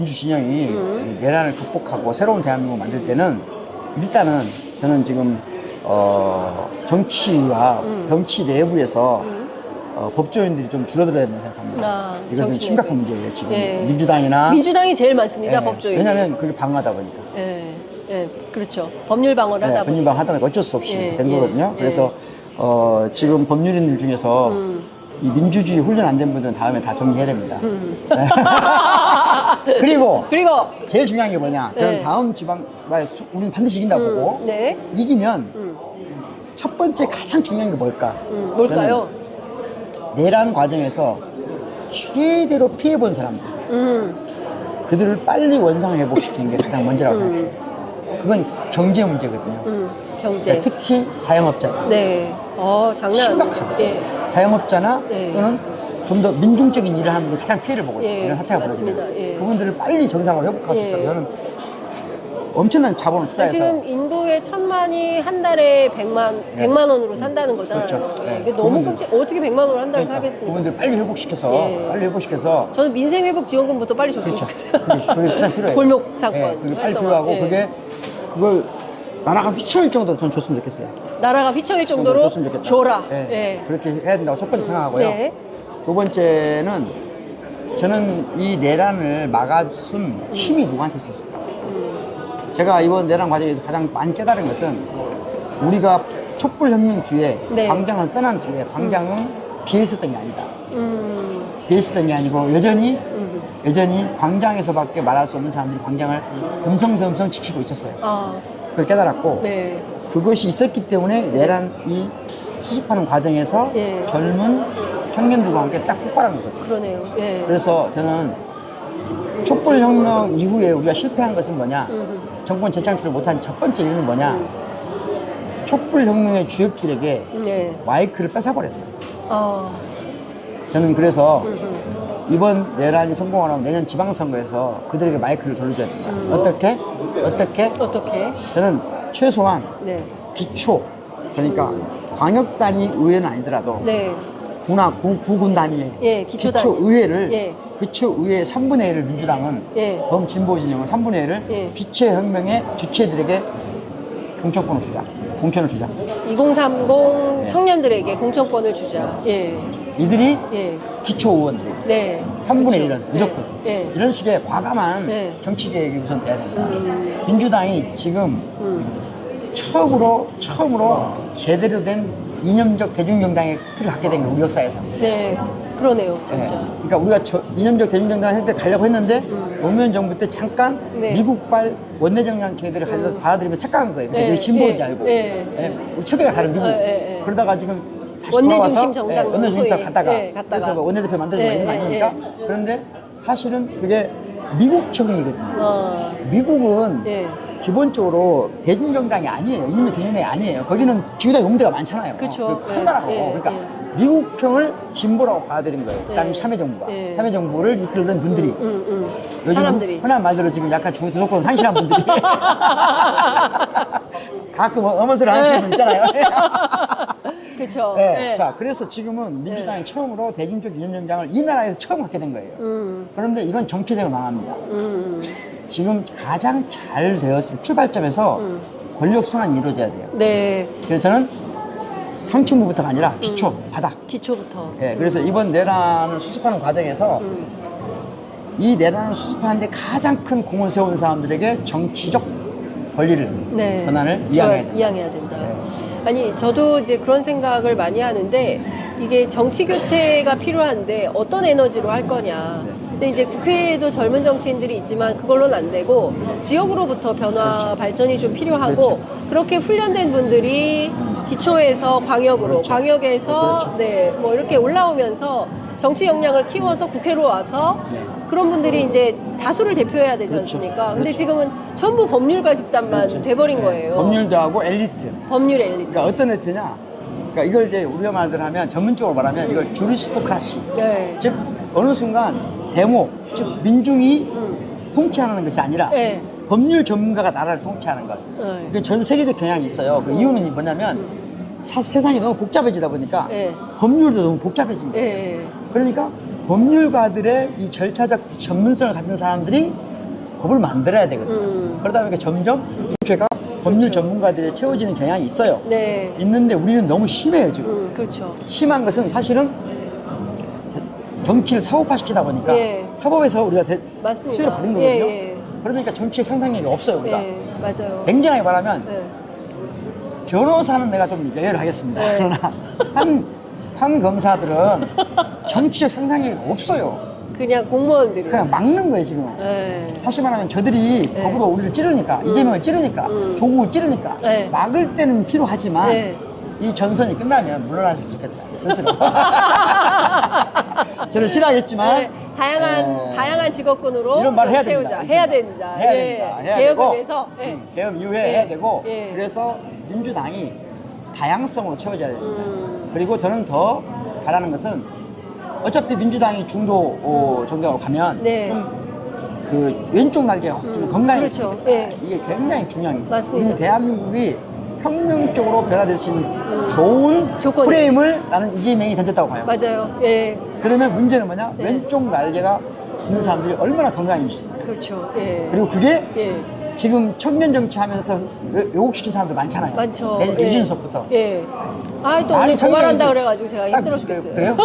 민주 진영이 이 내란을 극복하고 새로운 대한민국을 만들 때는 일단은 저는 지금 정치와 정치 내부에서 법조인들이 좀 줄어들어야 된다고 생각합니다. 이것은 심각한 문제예요. 지금 민주당이 제일 많습니다. 법조인. 왜냐하면 그게 방어하다 보니까. 그렇죠. 법률 방어를 하다 보니까. 법률 방어하다 보니까 어쩔 수 없이 된 거거든요. 그래서 지금 법률인들 중에서 이 민주주의 훈련 안 된 분들은 다음에 다 정리해야 됩니다. 그리고 제일 중요한 게 뭐냐? 저는 다음 지방 우리는 반드시 이긴다고 보고 이기면 첫 번째 가장 중요한 게 뭘까? 뭘까요? 내란 과정에서 최대로 피해본 사람들 그들을 빨리 원상 회복시키는 게 가장 먼저라고 생각해요. 그건 경제 문제거든요. 경제. 그러니까 특히 자영업자. 장난 심각하고. 자영업자나 또는 좀 더 민중적인 일을 하는 분들이 가장 피해를 보거든요. 이런 사태가 벌어지면. 그분들을 빨리 정상으로 회복할 수 있다면 저는 엄청난 자본을 투자해서. 지금 인도의 1000만이 한 달에 100만 원으로 산다는 거잖아요. 그렇죠. 이게 너무 어떻게 100만 원으로 한 달에 살겠습니까? 그분들 빨리 회복시켜서. 저는 민생회복 지원금부터 빨리 줬으면 좋겠어요. 그게 가장 필요해요. 골목 사건. 그게 빨리 필요하고 그걸 나라가 휘청일 정도로 전 줬으면 좋겠어요. 나라가 휘청일 정도로 줘라. 그렇게 해야 된다고 첫 번째 생각하고요. 두 번째는 저는 이 내란을 막아준 힘이 누구한테 있었어요. 제가 이번 내란 과정에서 가장 많이 깨달은 것은 우리가 촛불혁명 뒤에 광장을 떠난 뒤에 광장은 비어 있었던 게 아니다. 비어 있었던 게 아니고 여전히 광장에서밖에 말할 수 없는 사람들이 광장을 듬성듬성 지키고 있었어요. 그걸 깨달았고 그것이 있었기 때문에 내란 이 수습하는 과정에서 젊은 청년들과 함께 딱 폭발한 거거든요. 그러네요. 그래서 저는 촛불혁명 이후에 우리가 실패한 것은 뭐냐? 정권 재창출을 못한 첫 번째 이유는 뭐냐? 촛불혁명의 주역들에게 마이크를 뺏어버렸어요. 저는 그래서 이번 내란이 성공하면 내년 지방선거에서 그들에게 마이크를 돌려줘야 된다. 어떻게? 저는 최소한 기초, 그러니까 광역 단위 의회는 아니더라도 구군 단위의 기초의회를 기초의회 3분의 1을 민주당은 범진보 진영은 3분의 1을 비체혁명의 주체들에게 공천권을 주자. 2030 청년들에게 공천권을 주자. 이들이 기초의원들에게 3분의 1은 무조건 이런 식의 과감한 정치개혁이 우선 돼야 된다. 민주당이 지금 처음으로 제대로 된 이념적 대중정당의 틀을 갖게 된 게 우리 역사에서. 그러네요, 진짜. 그러니까 우리가 이념적 대중정당 할 때 가려고 했는데 노무현 정부 때 잠깐 미국발 원내정당 걔들을 받아들이면 착각한 거예요. 되게 진보인지 알고. 우리 체계가 다른 미국. 그러다가 지금 다시 돌아와서 원내중심 갔다가 그래서 원내대표 만들어주고 있는 거 아닙니까? 그런데 사실은 그게 미국적이거든요. 미국은 기본적으로 대중정당이 아니에요. 이미 대중정당이 아니에요. 거기는 지구당 용대가 많잖아요. 큰 나라고. 그러니까 미국형을 진보라고 받아들인 거예요. 그다음에 참여정부가. 참여정부를 이끌던 분들이. 요즘 사람들이. 흔한 말대로 지금 약간 주도권 상실한 분들이. 가끔 어머스를 하시는 분 있잖아요. 그렇죠. 자, 그래서 지금은 민주당이 처음으로 대중적 이념정당을 이 나라에서 처음 갖게 된 거예요. 그런데 이건 정치적으로 망합니다. 지금 가장 잘 되었을 출발점에서 권력 순환이 이루어져야 돼요. 그래서 저는 상층부부터가 아니라 기초, 바닥. 기초부터. 그래서 이번 내란을 수습하는 과정에서 이 내란을 수습하는데 가장 큰 공을 세운 사람들에게 정치적 권리를, 권한을 이양해야 된다. 아니, 저도 이제 그런 생각을 많이 하는데 이게 정치 교체가 필요한데 어떤 에너지로 할 거냐. 근데 이제 국회에도 젊은 정치인들이 있지만 그걸로는 안 되고 지역으로부터 변화 발전이 좀 필요하고 그렇게 훈련된 분들이 기초에서 광역으로, 광역에서 뭐 이렇게 올라오면서 정치 역량을 키워서 국회로 와서 그런 분들이 이제 다수를 대표해야 되지 않습니까? 근데 지금은 전부 법률가 집단만 돼버린 거예요. 법률도 하고 엘리트. 법률 엘리트. 그러니까 어떤 엘리트냐? 그러니까 이걸 이제 우리가 말대로 하면 전문적으로 말하면 이걸 주리스토크라시. 즉 어느 순간 데모, 즉 민중이 통치하는 것이 아니라 법률 전문가가 나라를 통치하는 것. 이게 전 세계적 경향이 있어요. 그 이유는 뭐냐면 세상이 너무 복잡해지다 보니까 법률도 너무 복잡해집니다. 그러니까 법률가들의 이 절차적 전문성을 가진 사람들이 법을 만들어야 되거든요. 그러다 보니까 점점 국회가 법률 전문가들이 채워지는 경향이 있어요. 네. 있는데 우리는 너무 심해요, 지금. 그렇죠. 심한 것은 사실은 정치를 사법화시키다 보니까 예. 사법에서 우리가 맞습니다. 수혜를 받은 거거든요. 예, 예. 그러니까 정치의 상상력이 없어요, 우리가. 네, 맞아요. 굉장히 말하면 네. 변호사는 내가 좀 예외를 하겠습니다. 네. 그러나 판 검사들은 정치적 상상력이 없어요. 그냥 공무원들이. 그냥 막는 거예요, 지금. 네. 사실 말하면 저들이 네. 법으로 우리를 찌르니까, 이재명을 찌르니까, 조국을 찌르니까, 네. 막을 때는 필요하지만, 네. 이 전선이 끝나면 물러났으면 좋겠다, 스스로. 저는 싫어하겠지만, 네, 다양한 직업군으로 이런 말 해야 채우자. 됩니다. 해야 된다. 해야 예. 된다. 해야 개혁을 되고, 위해서. 예. 개혁 이후에 해야 되고, 예. 그래서 민주당이 다양성으로 채워져야 됩니다. 그리고 저는 더 바라는 것은, 어차피 민주당이 중도 정당으로 가면, 네. 좀 그 왼쪽 날개가 좀 건강해졌으면 그렇죠. 좋겠다. 예. 이게 굉장히 중요한 거예요. 맞습니다. 우리 대한민국이 혁명적으로 변화될 수 있는 좋은 조건이. 프레임을 나는 이재명이 던졌다고 봐요. 맞아요. 예. 그러면 문제는 뭐냐? 네. 왼쪽 날개가 있는 사람들이 얼마나 건강해질수있까 그렇죠. 예. 그리고 그게 예. 지금 청년 정치하면서 왜곡시킨 사람들 많잖아요. 많죠. 예준석부터. 예. 아, 또 많이 오늘 고발한다 청년이지. 그래가지고 제가 힘들어 죽겠어요. 그래요?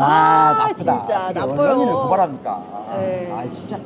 아, 나쁘다. 진짜 어떻게 나빠요. 언론인을 고발합니까? 네. 진짜.